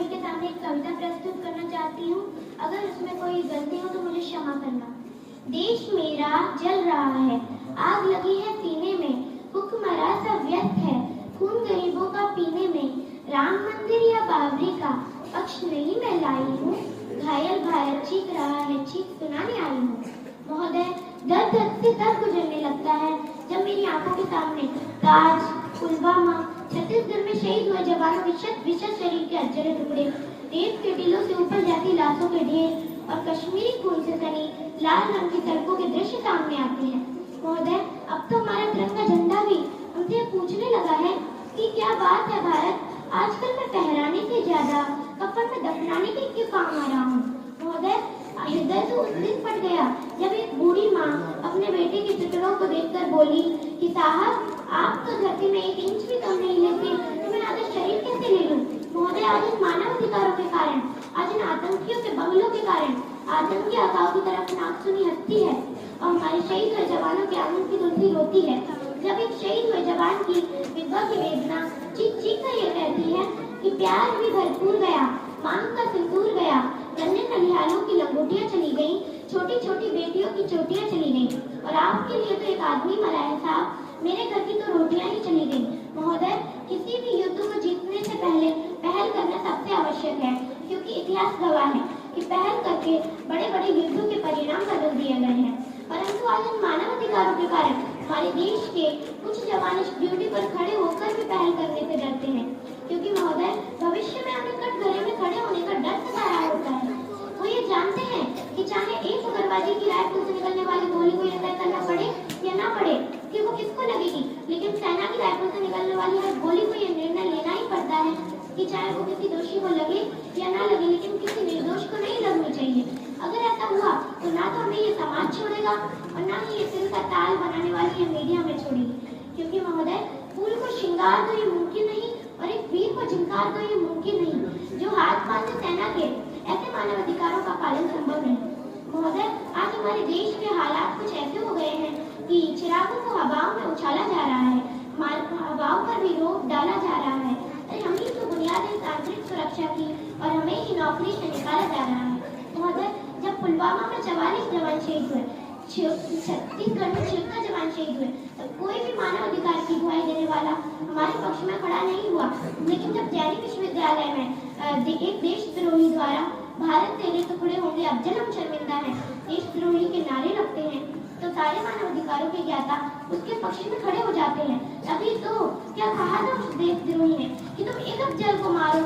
के सामने एक कविता प्रस्तुत करना चाहती हूँ। अगर उसमें कोई गलती हो तो मुझे क्षमा करना। देश मेरा जल रहा है, आग लगी है सीने में, हुक्मरां सा व्यस्त है खून गरीबों का पीने में। राम मंदिर या बाबरी का पक्ष नहीं मैं लाई हूँ, घायल भारत चीख रहा है, चीख सुनाने आई हूँ। महोदय, दर्द दर्द से दर्द गुजरने लगता है जब मेरी आंखों के सामने ताज, पुलवामा, छत्तीसगढ़ में शहीद हुए जवानों के शत विशत शरीर के अजरे टुकड़े, रेत के टीलों से ऊपर जाती लाशों के ढेर और कश्मीरी खून से सनी लाल रंग की सड़कों के दृश्य सामने आते हैं। महोदय, अब तो हमारा तिरंगा झंडा भी हमसे पूछने लगा है कि क्या बात है भारत, आजकल मैं फहराने से ज्यादा कफन में दफनाने के क्यों काम आ रहा हूँ। महोदय, हृदय तो उस दिन फट गया जब एक बूढ़ी माँ अपने बेटे के चित्रों को देखकर बोली कि साहब, आप तो धरती में 1 इंच भी कम नहीं लेते, तो मैं आधा शरीर कैसे ले लूं। महोदय, आज इन मानव अधिकारों के कारण, आज इन आतंकियों के बंगलों के कारण आतंकी आकाओं की तरफ नाक सुनी हंसती है और हमारे शहीद हुए जवानों के आंगन की तुलसी रोती है। जब एक शहीद हुए जवान की विधवा की वेदना चीख चीख कर ये कहती है कि प्यार भी भरपूर गया, मांग का सिंदूर गया, गन्ने ननिहालों की लंगोटियां चली गईं, छोटी छोटी बेटियों की चोटियां चली गईं और आपके लिए तो एक आदमी मरा है साहब, मेरे घर की तो रोटियां ही चली गईं। महोदय, किसी भी युद्ध को जीतने से पहले पहल करना सबसे आवश्यक है, क्योंकि इतिहास गवाह है कि पहल करके बड़े बड़े युद्धों के परिणाम बदल दिए गए हैं। परंतु आज इन मानव अधिकारों के कारण हमारे देश के कुछ जवान इस ड्यूटी पर खड़े होकर भी पहल करने से डरते हैं, क्योंकि महोदय, भविष्य में हमें कटघरे में खड़े होने का डर सता रहा होता है। वो ये जानते हैं कि चाहे एक उग्रवादी की राइफल से निकलने वाली गोली को यह तय करना पड़े या ना पड़े कि वो किसको लगेगी, लेकिन सेना की राइफल से निकलने वाली हर गोली को यह निर्णय लेना ही पड़ता है कि चाहे वो किसी दोषी को लगे या ना लगे, लेकिन किसी निर्दोष को नहीं लगनी चाहिए। अगर ऐसा हुआ तो ना तो हमें ये समाज छोड़ेगा और ना ही ये दिल का ताल बनाने वाली ये मीडिया हमें छोड़ेगी, क्योंकि महोदय, फूल को श्रृंगार तो ये मुमकिन नहीं और एक वीर को झंकार तो ये मुमकिन नहीं। जो हाथ बांधे सेना के, ऐसे मानव अधिकारों का पालन संभव नहीं। महोदय, आज हमारे देश के हालात कुछ ऐसे हो गए हैं कि चिरागों को हवाओं में उछाला जा रहा है, हवाओं पर भी रोक डाला जा रहा है। अरे हम ही तो बुनियाद है आंतरिक सुरक्षा की और हमें ही नौकरी से निकाला जा रहा है। महोदय, जब पुलवामा में 44 जवान शहीद हुए, छत्तीसगढ़ में 76 जवान शहीद हुए, तो कोई भी मानव अधिकार की दुहाई देने वाला हमारे पक्ष में खड़ा नहीं हुआ। लेकिन जब जैनी विश्वविद्यालय में एक देशद्रोही द्वारा भारत तेरे टुकड़े होंगे अब जन्म शर्मिंदा है, देशद्रोही के नारे रखते हैं, तो सारे मानव अधिकारों के ज्ञाता उसके पक्ष में खड़े हो जाते हैं। तभी तो क्या कहा था उस देशद्रोही ने कि तुम एक जल को मारो।